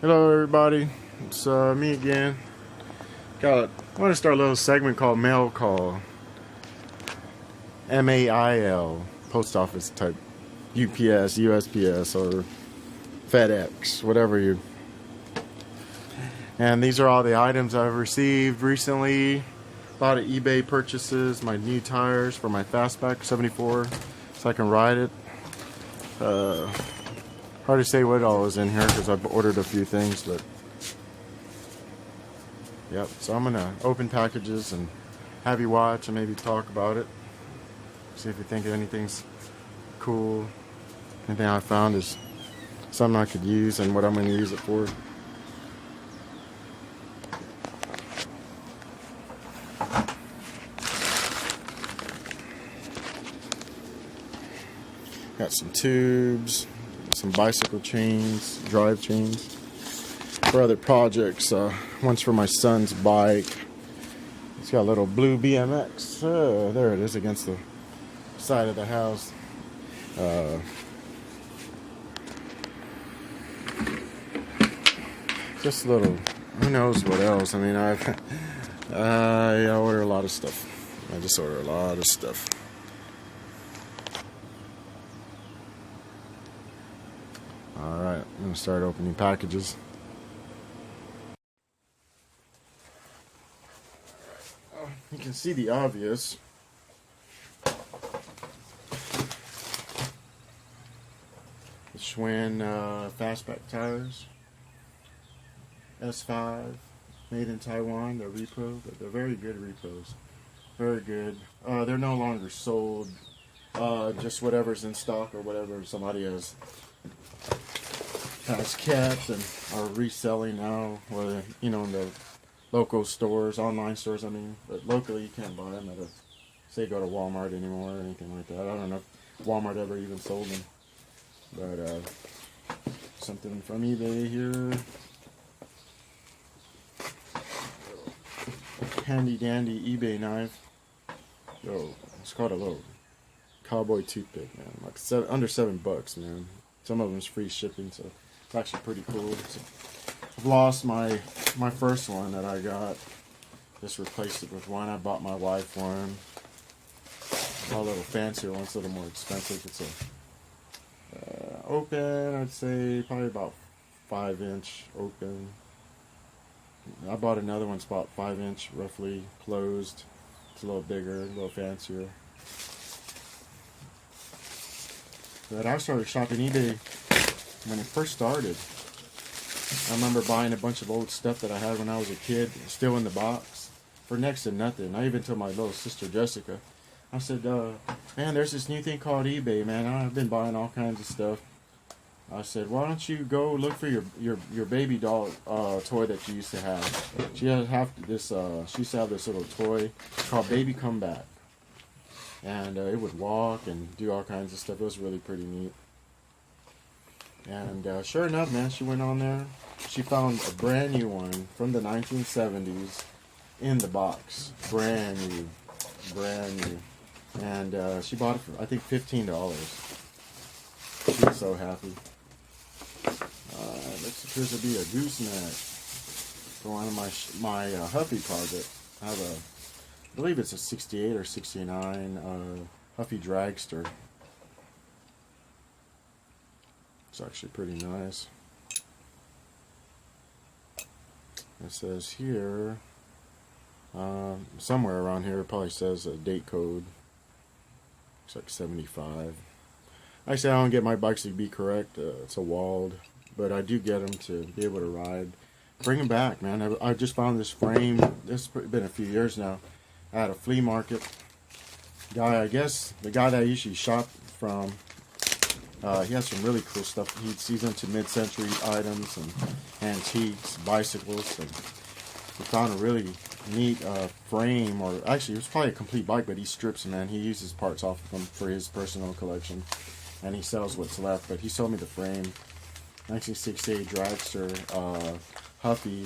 Hello everybody, it's me again. I want to start a little segment called Mail Call. MAIL, post office type, UPS, USPS, or FedEx, whatever you. And these are all the items I've received recently. A lot of eBay purchases, my new tires for my Fastback 74, so I can ride it. Hard to say what all is in here because I've ordered a few things, but yep. So I'm gonna open packages and have you watch and maybe talk about it. See if you think anything's cool. Anything I found is something I could use and what I'm gonna use it for. Got some tubes, some bicycle chains, drive chains for other projects. One's for my son's bike. It's got a little blue BMX. There it is against the side of the house. Just a little, who knows what else. I mean, I order a lot of stuff. I just order a lot of stuff. Alright, I'm going to start opening packages. You can see the obvious. The Schwinn Fastback tires. S5, made in Taiwan. They're repro, but they're very good repros. Very good. They're no longer sold. Just whatever's in stock or whatever somebody has kept and are reselling now, or in the local stores, online stores. I mean, but locally you can't buy them at say go to Walmart anymore or anything like that. I don't know if Walmart ever even sold them, but something from eBay here. Handy dandy eBay knife. It's called a little cowboy toothpick, man. Like under $7, man. Some of them's free shipping, so it's actually pretty cool. So I've lost my first one that I got. Just replaced it with one. I bought my wife one. A little fancier one, it's a little more expensive. It's a open, I'd say probably about 5-inch open. I bought another one, it's about 5-inch roughly closed. It's a little bigger, a little fancier. But I started shopping eBay when it first started. I remember buying a bunch of old stuff that I had when I was a kid, still in the box, for next to nothing. I even told my little sister Jessica, I said, man, there's this new thing called eBay, man. I've been buying all kinds of stuff. I said, why don't you go look for your baby doll toy that you used to have. She used to have this little toy called Baby Come Back. And it would walk and do all kinds of stuff. It was really pretty neat. And sure enough, man, she went on there. She found a brand new one from the 1970s in the box. Brand new. And she bought it for, I think, $15. She was so happy. This appears to be a gooseneck for one of my Huffy project. I believe it's a 68 or 69 Huffy Dragster. It's actually pretty nice. It says here, somewhere around here, it probably says a date code. It's like 75. I say I don't get my bikes to be correct. It's a Wald, but I do get them to be able to ride. Bring them back, man. I just found this frame. This has been a few years now. At a flea market. I guess the guy that I usually shop from, he has some really cool stuff. He's into mid-century items and antiques, bicycles, and we found a really neat frame, or actually it was probably a complete bike, but he strips them, man. He uses parts off of them for his personal collection, and he sells what's left. But he sold me the frame, 1968 Dragster, Huffy,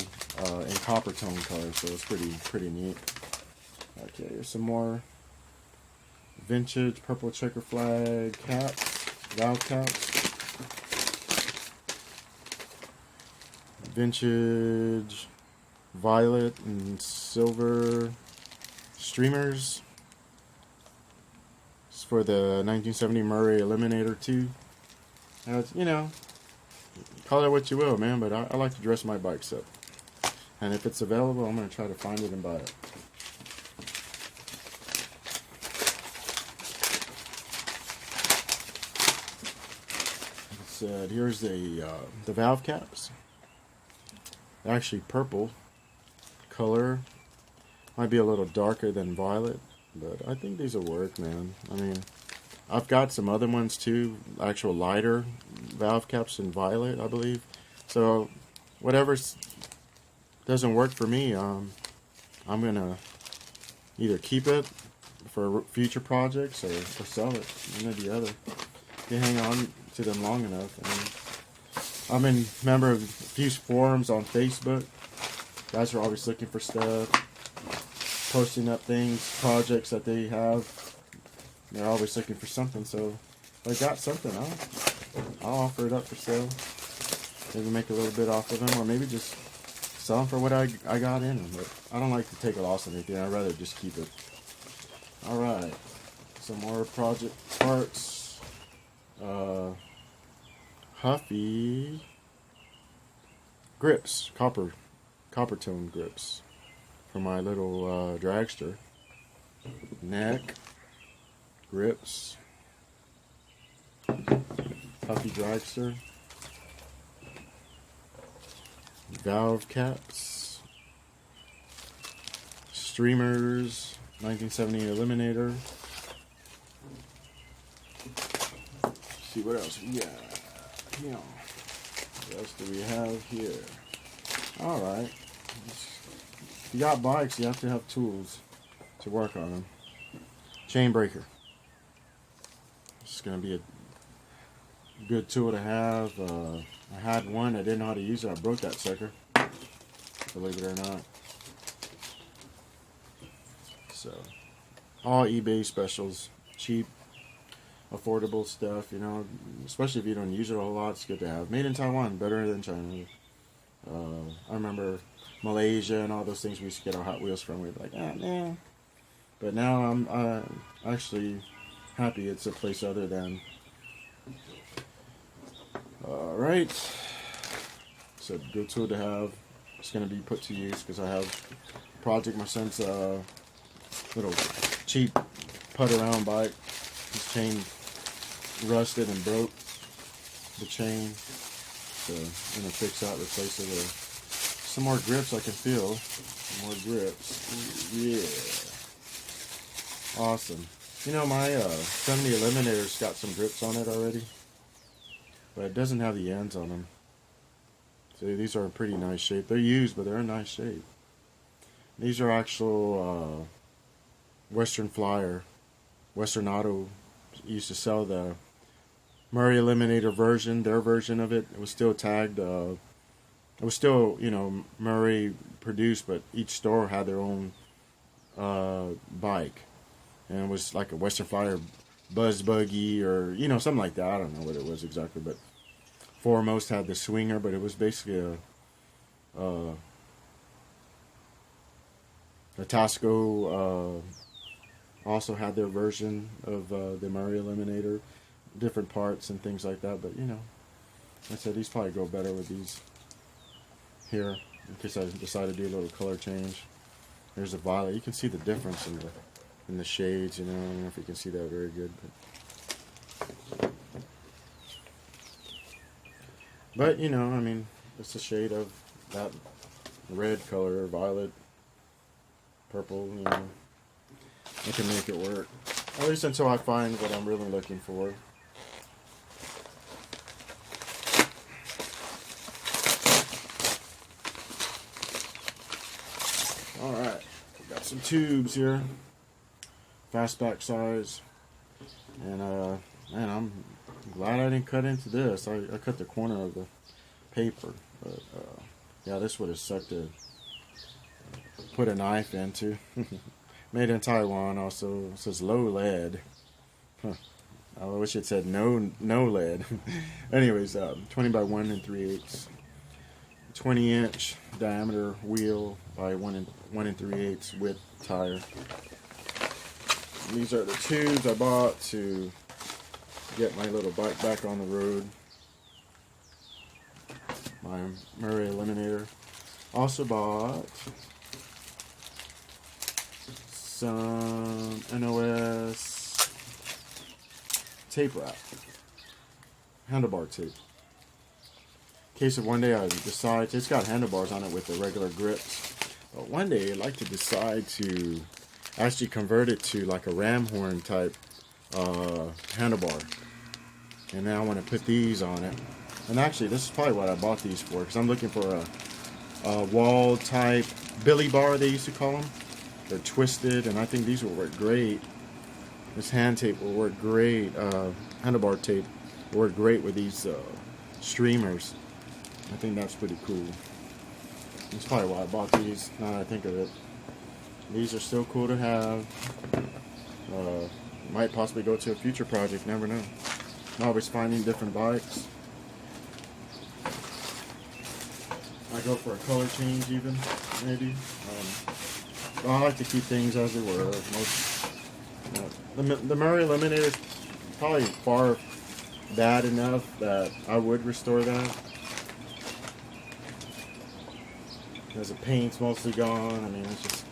in copper tone color, so it's pretty neat. Okay, here's some more vintage purple checker flag caps, valve caps. vintage violet and silver streamers. It's for the 1970 Murray Eliminator 2. Now, you know, call it what you will, man, but I like to dress my bikes up. And if it's available, I'm going to try to find it and buy it. Here's the valve caps. They're actually purple color. Might be a little darker than violet, but I think these will work, man. I mean, I've got some other ones too, actual lighter valve caps in violet, I believe. So whatever doesn't work for me, I'm gonna either keep it for future projects or sell it. One or the other. You hang on to them long enough. And I'm a member of a few forums on Facebook. Guys are always looking for stuff, posting up things, projects that they have. They're always looking for something. So if I got something, I'll offer it up for sale. Maybe make a little bit off of them, or maybe just sell them for what I got in them. But I don't like to take a loss on anything. I'd rather just keep it. All right, some more project parts. Huffy grips, copper tone grips for my little dragster. Neck grips, Huffy dragster. Valve caps, streamers, 1970 Eliminator. Let's see what else we got. Yeah. What else do we have here? All right. If you got bikes, you have to have tools to work on them. Chain breaker. It's going to be a good tool to have. I had one. I didn't know how to use it. I broke that sucker. Believe it or not. So, all eBay specials. Cheap, affordable stuff, you know, especially if you don't use it a whole lot. It's good to have. Made in Taiwan, better than China. I remember Malaysia and all those things we used to get our Hot Wheels from. We'd be like, ah, man. But now I'm actually happy it's a place other than. Alright. It's a good tool to have. It's going to be put to use because I have a project. My son's little cheap putt around bike. His chain rusted and broke the chain. So I'm going to fix that, replace it with some more grips I can feel. Some more grips. Yeah. Awesome. You know, my 70 Eliminator's got some grips on it already. But it doesn't have the ends on them. See, these are in pretty nice shape. They're used, but they're in nice shape. These are actual Western Flyer. Western Auto used to sell the Murray Eliminator version, their version of it. It was still tagged. It was still, you know, Murray produced, but each store had their own bike. And it was like a Western Flyer Buzz Buggy or, you know, something like that. I don't know what it was exactly, but Foremost had the Swinger, but it was basically a Tasco also had their version of the Murray Eliminator, different parts and things like that. But, you know, like I said, these probably go better with these here in case I decide to do a little color change. There's a violet. You can see the difference in the shades, you know. I don't know if you can see that very good. But you know, I mean, it's a shade of that red color, violet, purple, you know. I can make it work. At least until I find what I'm really looking for. Alright, we got some tubes here. Fastback size. And man, I'm glad I didn't cut into this. I cut the corner of the paper. But yeah, this would have sucked to put a knife into. Made in Taiwan. Also it says low lead. Huh. I wish it said no lead. Anyways, 20 by 1 3/8. 20-inch diameter wheel by 1 3/8 width tire. These are the tubes I bought to get my little bike back on the road. My Murray Eliminator. Also bought some NOS tape wrap, handlebar tape. In case of one day I decide, it's got handlebars on it with the regular grips, but one day I'd like to decide to actually convert it to like a ram horn type handlebar, and then I want to put these on it. And actually this is probably what I bought these for, because I'm looking for a wall type billy bar, they used to call them. They're twisted, and I think these will work great. This hand tape will work great. Handlebar tape will work great with these streamers. I think that's pretty cool. That's probably why I bought these, now that I think of it. These are still cool to have. Might possibly go to a future project, never know. I'm always finding different bikes. I go for a color change even, maybe. I like to keep things as they were. The Murray Eliminator is probably far bad enough that I would restore that. Because the paint's mostly gone. I mean, it just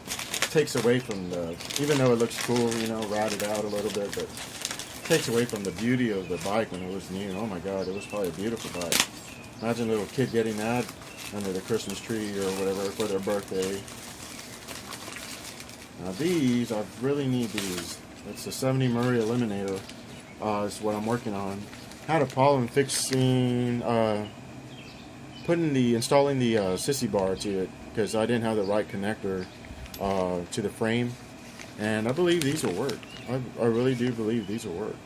takes away from the, even though it looks cool, you know, ratted out a little bit, but it takes away from the beauty of the bike when it was new. Oh my God, it was probably a beautiful bike. Imagine a little kid getting that under the Christmas tree or whatever for their birthday. Now these, I really need these. It's the 70 Murray Eliminator, is what I'm working on. Had a problem fixing, installing the sissy bar to it, because I didn't have the right connector to the frame. And I believe these will work. I really do believe these will work.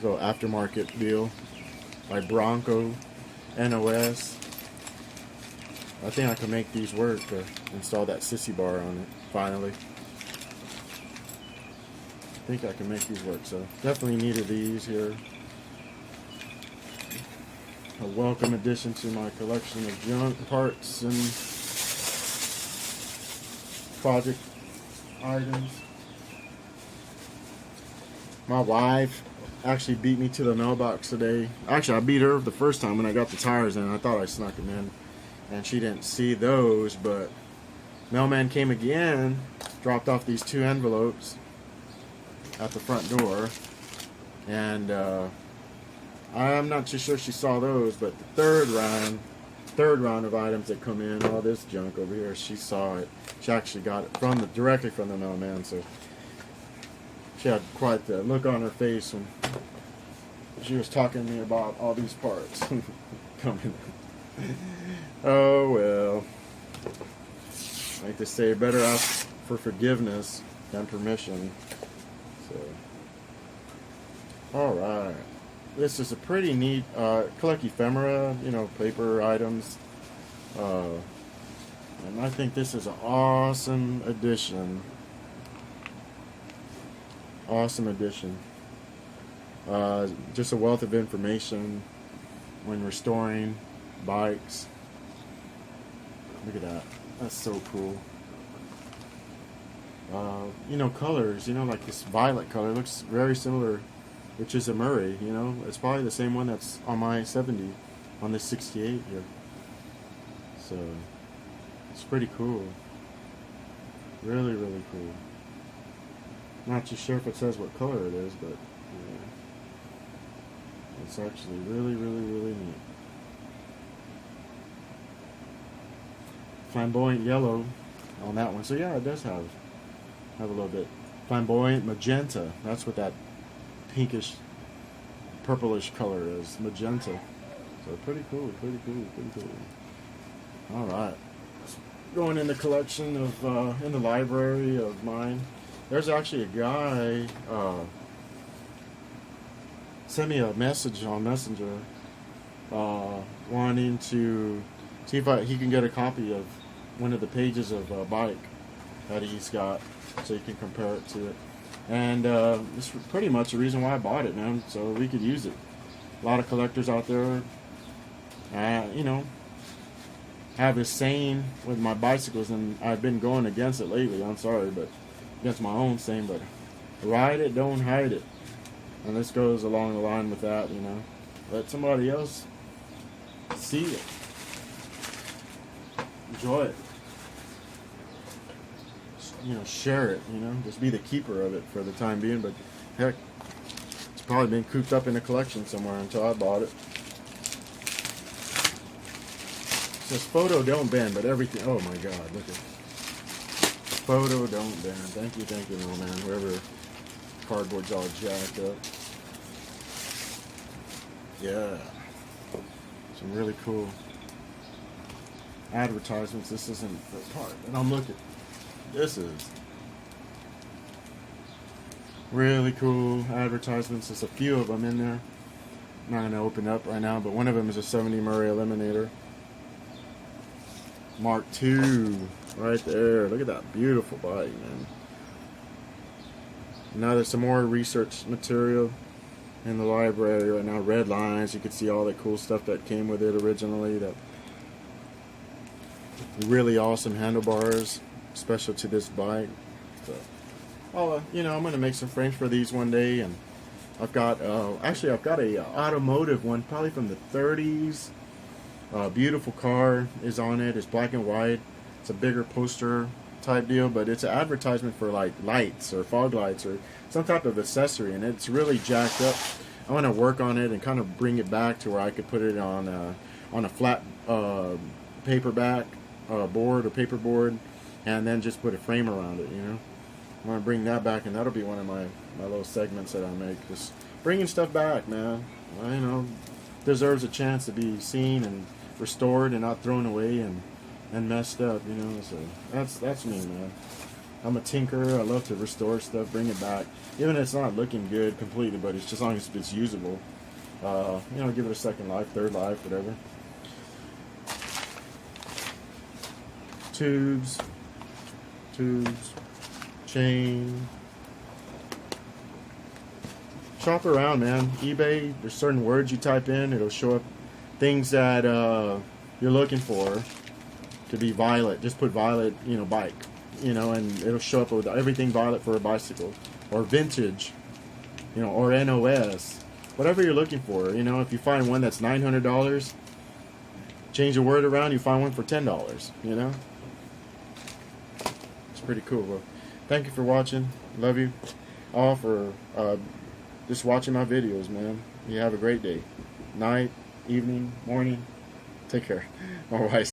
So aftermarket deal by Bronco NOS. I think I can make these work to install that sissy bar on it, finally. I think I can make these work, so definitely needed these here. A welcome addition to my collection of junk parts and project items. My wife actually beat me to the mailbox today. Actually, I beat her the first time when I got the tires in. I thought I snuck them in, and she didn't see those, but mailman came again, dropped off these 2 envelopes at the front door, and I'm not too sure she saw those, but the third round of items that come in, all this junk over here, she saw it. She actually got it directly from the mailman, so she had quite the look on her face when she was talking to me about all these parts coming. Oh well. Like they say, better ask for forgiveness than permission. So, all right. This is a pretty neat collect ephemera, you know, paper items. And I think this is an awesome addition. Awesome addition. Just a wealth of information when restoring bikes. Look at that. That's so cool. You know, colors, you know, like this violet color looks very similar, which is a Murray, you know. It's probably the same one that's on my 70, on this 68 here. So, it's pretty cool. Really, really cool. Not too sure if it says what color it is, but yeah. It's actually really, really, really neat. Flamboyant yellow on that one. So yeah, it does have a little bit. Flamboyant magenta. That's what that pinkish, purplish color is. Magenta. So pretty cool, pretty cool, pretty cool. Alright. Going in the collection of, in the library of mine. There's actually a guy, sent me a message on Messenger, wanting to see if he can get a copy of one of the pages of a bike that he's got, so you can compare it to it. And this is pretty much the reason why I bought it, man, so we could use it. A lot of collectors out there You know, have this saying with my bicycles, and I've been going against it lately. I'm sorry, but against my own saying, but ride it, don't hide it. And this goes along the line with that, you know. Let somebody else see it. Enjoy it. You know, share it, you know. Just be the keeper of it for the time being. But heck, it's probably been cooped up in a collection somewhere until I bought it. It says photo don't bend, but everything. Oh my God, look at it. Photo don't bend. Thank you, no man. Whoever cardboard's all jacked up. Yeah. Some really cool advertisements. This isn't the part that I'm looking. This is really cool advertisements. There's a few of them in there. I'm not going to open up right now, but one of them is a 70 Murray Eliminator. Mark II, right there. Look at that beautiful bike, man. Now there's some more research material in the library right now. Red lines. You can see all the cool stuff that came with it originally. That really awesome handlebars, special to this bike. So, you know, I'm gonna make some frames for these one day, and I've got actually I've got a automotive one, probably from the 30s. Beautiful car is on it. It's black and white. It's a bigger poster type deal, but it's an advertisement for like lights or fog lights or some type of accessory, and it's really jacked up. I want to work on it and kind of bring it back to where I could put it on a flat paperback board or paper board, and then just put a frame around it. You know, I want to bring that back, and that'll be one of my little segments that I make. Just bringing stuff back, man. You know, deserves a chance to be seen and restored and not thrown away and messed up, you know. So that's me, man. I'm a tinkerer. I love to restore stuff, bring it back, even if it's not looking good completely, but it's just as long as it's usable. You know, give it a second life, third life, whatever. Tubes, chain. Shop around, man. eBay, there's certain words you type in, it'll show up things that you're looking for. To be violet, just put violet, you know, bike, you know, and it'll show up with everything violet for a bicycle, or vintage, you know, or NOS, whatever you're looking for. You know, if you find one that's $900, change the word around, you find one for $10, you know. It's pretty cool. Well, thank you for watching. Love you all for just watching my videos, man. You have a great day, night, evening, morning. Take care. All right.